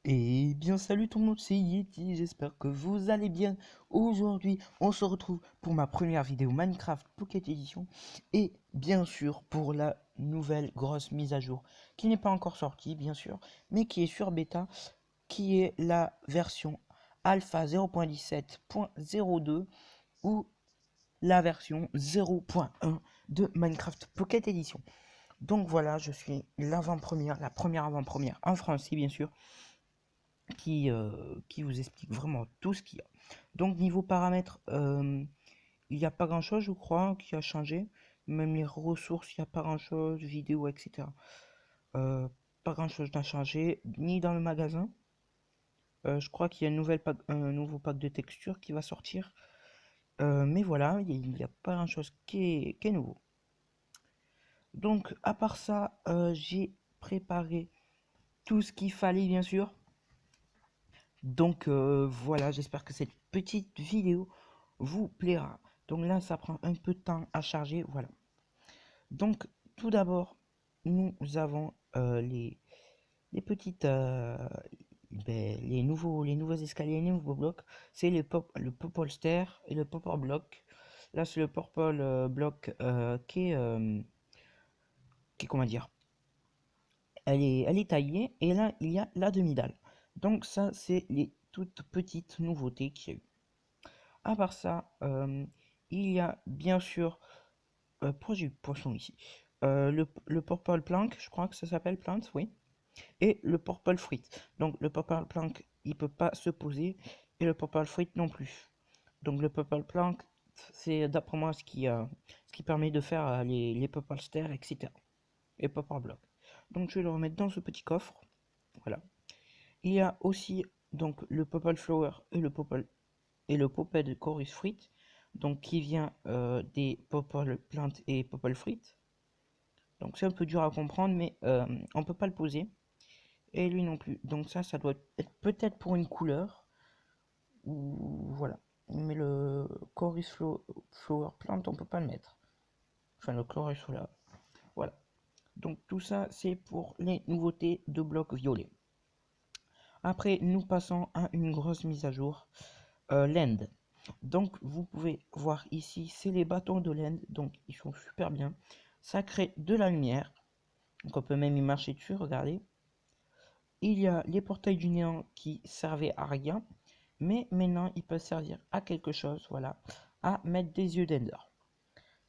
Et bien salut tout le monde, c'est Yeti, j'espère que vous allez bien. Aujourd'hui, on se retrouve pour ma première vidéo Minecraft Pocket Edition et bien sûr pour la nouvelle grosse mise à jour qui n'est pas encore sortie bien sûr, mais qui est sur bêta, qui est la version alpha 0.17.02 ou la version 0.1 de Minecraft Pocket Edition. Donc voilà, je suis l'avant-première, la première avant-première en français bien sûr qui vous explique vraiment tout ce qu'il y a. Donc niveau paramètres, il n'y a pas grand chose je crois qui a changé. Même les ressources, il n'y a pas grand chose, vidéo, etc. Euh, Pas grand chose n'a changé, ni dans le magasin. Je crois qu'il y a un nouveau pack de textures qui va sortir. Mais voilà, il n'y a pas grand chose qui est nouveau. Donc à part ça, j'ai préparé tout ce qu'il fallait bien sûr. Donc voilà, j'espère que cette petite vidéo vous plaira. Donc là, ça prend un peu de temps à charger, voilà. Donc tout d'abord, nous avons les petites, les nouveaux escaliers, les nouveaux blocs. C'est le purple stair et le purple block. Là, c'est le purple block qui est, comment dire, elle est taillée et là, il y a la demi-dalle. Donc ça, c'est les toutes petites nouveautés qu'il y a eu. À part ça, il y a bien sûr, pourquoi j'ai eu poisson ici? Le purple plank, je crois que ça s'appelle plant, oui. Et le purple fruit. Donc le purple plank, il peut pas se poser et le purple fruit non plus. Donc le purple plank, c'est d'après moi ce qui permet de faire les purple stairs, etc. Et purple block. Donc je vais le remettre dans ce petit coffre. Voilà. Il y a aussi donc le purple flower et le Poped Chorus Fruit, donc qui vient des Popple Plant et Popple Fruit. Donc c'est un peu dur à comprendre, mais on peut pas le poser. Et lui non plus. Donc ça doit être peut-être pour une couleur. Ou voilà. Mais le Flower Plant, on peut pas le mettre. Enfin, le Chorus Flower. Voilà. Donc tout ça, c'est pour les nouveautés de blocs violets. Après, nous passons à une grosse mise à jour. L'end. Donc vous pouvez voir ici, c'est les bâtons de l'end, donc ils sont super bien. Ça crée de la lumière, donc on peut même y marcher dessus, regardez. Il y a les portails du néant qui servaient à rien, mais maintenant ils peuvent servir à quelque chose, voilà, à mettre des yeux d'ender.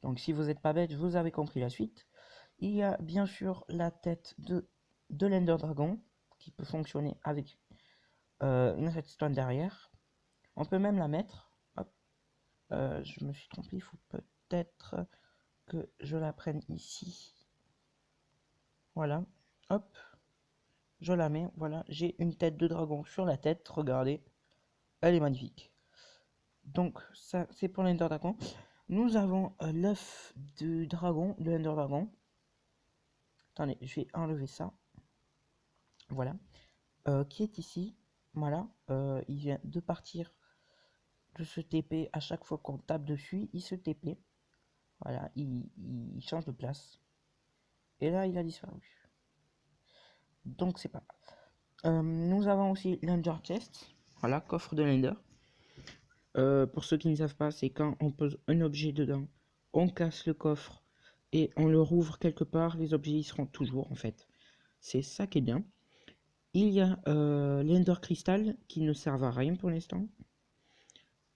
Donc si vous n'êtes pas bête, vous avez compris la suite. Il y a bien sûr la tête de l'ender dragon, qui peut fonctionner avec une redstone derrière. On peut même la mettre. Hop. Je me suis trompé, il faut peut-être que je la prenne ici. Voilà, hop, je la mets. Voilà, j'ai une tête de dragon sur la tête. Regardez, elle est magnifique. Donc, ça, c'est pour l'Ender Dragon. Nous avons l'œuf de dragon, de l'Ender Dragon. Attendez, je vais enlever ça. Voilà, qui est ici. Voilà, il vient de partir de se TP à chaque fois qu'on tape dessus. Il se TP. Voilà, il change de place. Et là, il a disparu. Donc, c'est pas grave. Nous avons aussi l'Ender Chest. Voilà, coffre de l'Ender. Pour ceux qui ne savent pas, c'est quand on pose un objet dedans, on casse le coffre et on le rouvre quelque part, les objets y seront toujours en fait. C'est ça qui est bien. Il y a l'Ender Crystal qui ne servent à rien pour l'instant.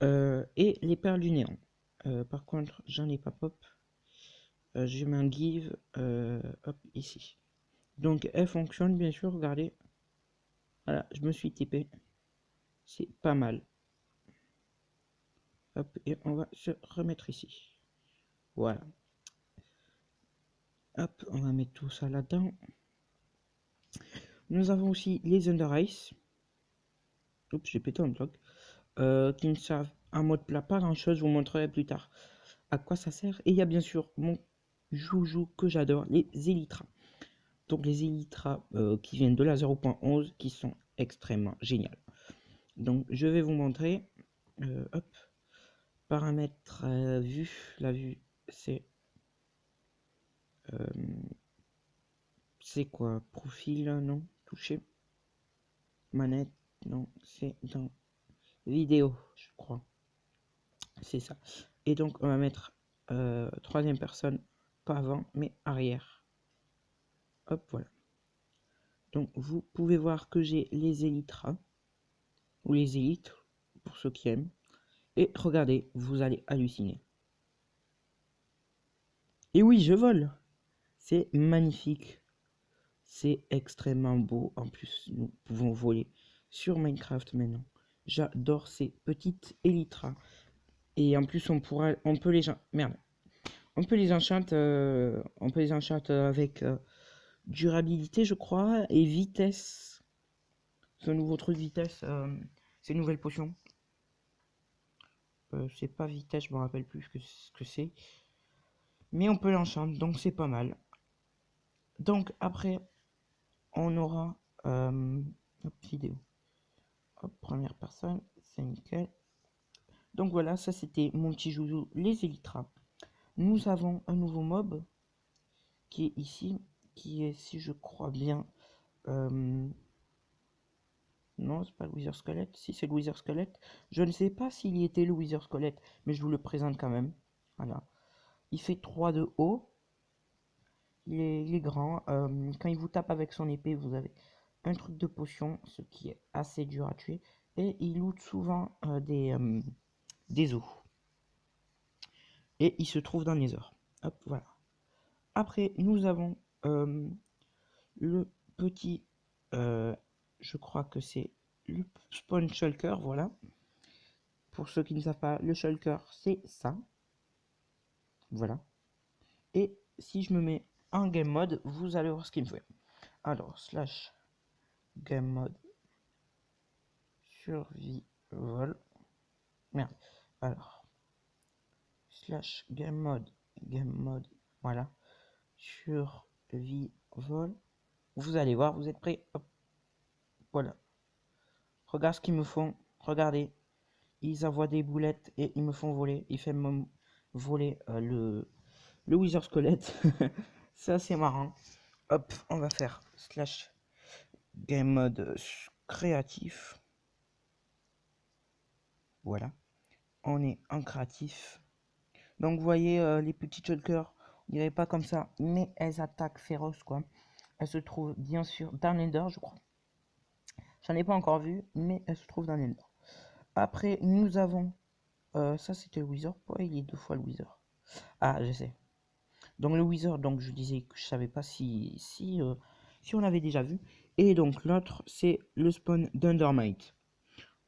Et les perles du néant. Par contre, j'en ai pas pop. Je mets un give hop ici. Donc elle fonctionne bien sûr, regardez. Voilà, je me suis typé. C'est pas mal. Hop, et on va se remettre ici. Voilà. Hop, on va mettre tout ça là-dedans. Nous avons aussi les Under Ice. Oups, j'ai pété un bloc. Qui ne servent en mode plat pas grand chose, je vous montrerai plus tard à quoi ça sert. Et il y a bien sûr mon joujou que j'adore, les Elytra. Donc les Elytra qui viennent de la 0.11 qui sont extrêmement géniales. Donc je vais vous montrer. Hop, paramètres vue. La vue c'est quoi? Profil, non? Toucher. manette. Non, c'est dans vidéo, je crois. C'est ça. Et donc, on va mettre troisième personne, pas avant, mais arrière. Hop, voilà. Donc, vous pouvez voir que j'ai les Elytra, ou les élytres, pour ceux qui aiment. Et regardez, vous allez halluciner. Et oui, je vole. C'est magnifique. C'est extrêmement beau. En plus, nous pouvons voler sur Minecraft maintenant. J'adore ces petites Elytra. Et en plus, on peut les... Merde. On peut les enchanter avec durabilité, je crois, et vitesse. Ce nouveau truc vitesse, ces nouvelles potions. C'est pas vitesse, je me rappelle plus ce que c'est. Mais on peut l'enchanter, donc c'est pas mal. Donc après, on aura hop, vidéo. Hop, première personne, c'est nickel. Donc voilà, ça c'était mon petit joujou, les Elytra. Nous avons un nouveau mob qui est ici, qui est, si je crois bien, non, c'est pas le Wither Squelette. Si, c'est le Wither Squelette. Je ne sais pas s'il y était le Wither Squelette, mais je vous le présente quand même. Voilà. Il fait 3 de haut. Il est grand. Quand il vous tape avec son épée, vous avez un truc de potion, ce qui est assez dur à tuer. Et il loot souvent des os. Et il se trouve dans les Nether. Hop, voilà. Après, nous avons le petit... je crois que c'est le Spawn Shulker, voilà. Pour ceux qui ne savent pas, le shulker, c'est ça. Voilà. Et si je me mets en game mode, vous allez voir ce qu'il me fait. Alors, slash game mode survival. Merde. Alors, slash game mode, voilà. Survival. Vous allez voir, vous êtes prêts. Hop. Voilà. Regarde ce qu'ils me font. Regardez. Ils envoient des boulettes et ils me font voler. Ils font voler le Wither Squelette. C'est assez marrant. Hop, on va faire slash game mode créatif. Voilà. On est en créatif. Donc vous voyez les petits shulkers, on dirait pas comme ça, mais elles attaquent féroce quoi. Elles se trouvent bien sûr dans l'Ender, je crois. J'en ai pas encore vu, mais elles se trouvent dans l'Ender. Après, nous avons... ça, c'était le Wither. Pourquoi il est deux fois le Wither? Ah, je sais. Donc le Wither, donc je disais que je savais pas si on l'avait déjà vu. Et donc l'autre, c'est le spawn d'Undermite.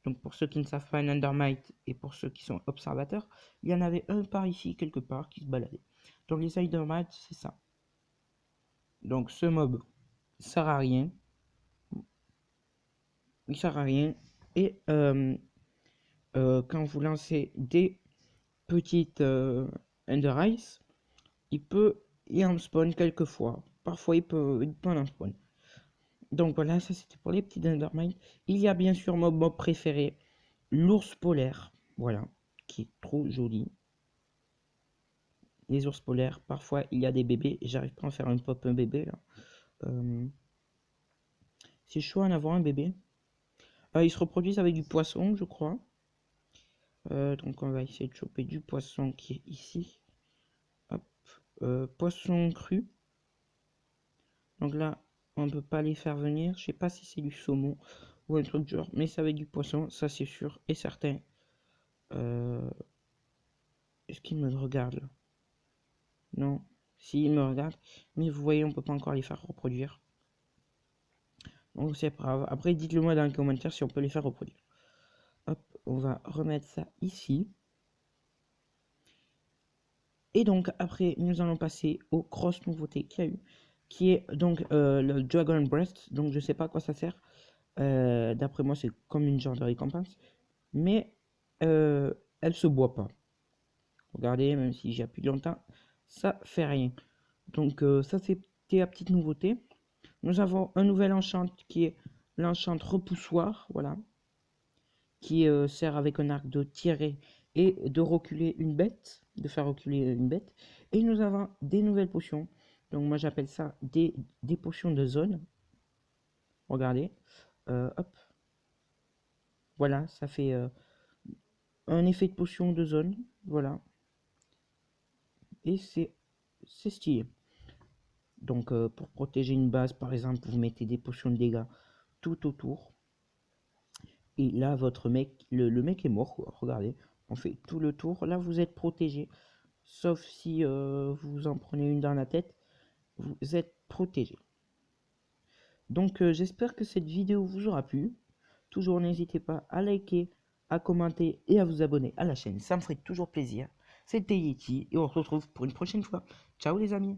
Donc pour ceux qui ne savent pas un Undermite et pour ceux qui sont observateurs, il y en avait un par ici quelque part qui se baladait. Donc les Undermites, c'est ça. Donc ce mob sert à rien. Il sert à rien. Et quand vous lancez des petites Ender Ice, il en spawn quelques fois. Parfois il peut en spawn. Donc voilà, ça c'était pour les petits Endermites. Il y a bien sûr mon mob préféré, l'ours polaire. Voilà, qui est trop joli. Les ours polaires, parfois il y a des bébés. J'arrive pas à faire un pop un bébé là. C'est chaud en avoir un bébé. Ils se reproduisent avec du poisson, je crois. Donc on va essayer de choper du poisson qui est ici. Hop. Poisson cru. Donc là, on ne peut pas les faire venir. Je sais pas si c'est du saumon ou un truc du genre, mais c'est avec du poisson, ça c'est sûr et certain. Est-ce qu'il me regarde là? Non. Si, il me regarde. Mais vous voyez, on peut pas encore les faire reproduire. Donc c'est pas grave. Après, dites-le moi dans les commentaires si on peut les faire reproduire. Hop, on va remettre ça ici. Et donc après, nous allons passer aux grosses nouveautés qu'il y a eu. Qui est donc le Dragon Breast. Donc je sais pas à quoi ça sert. D'après moi, c'est comme une genre de récompense. Mais elle se boit pas. Regardez, même si j'y appuie longtemps, ça fait rien. Donc ça c'était la petite nouveauté. Nous avons un nouvel enchant qui est l'enchant repoussoir, voilà, qui sert avec un arc de tirer et de reculer une bête, de faire reculer une bête. Et nous avons des nouvelles potions. Donc moi j'appelle ça des potions de zone. Regardez, hop. Voilà, ça fait un effet de potion de zone. Voilà. Et c'est stylé. Donc pour protéger une base, par exemple, vous mettez des potions de dégâts tout autour. Et là, votre mec, le mec est mort, quoi. Regardez, on fait tout le tour. Là, vous êtes protégé. Sauf si vous en prenez une dans la tête, vous êtes protégé. Donc j'espère que cette vidéo vous aura plu. Toujours n'hésitez pas à liker, à commenter et à vous abonner à la chaîne. Ça me ferait toujours plaisir. C'était Yeti et on se retrouve pour une prochaine fois. Ciao les amis.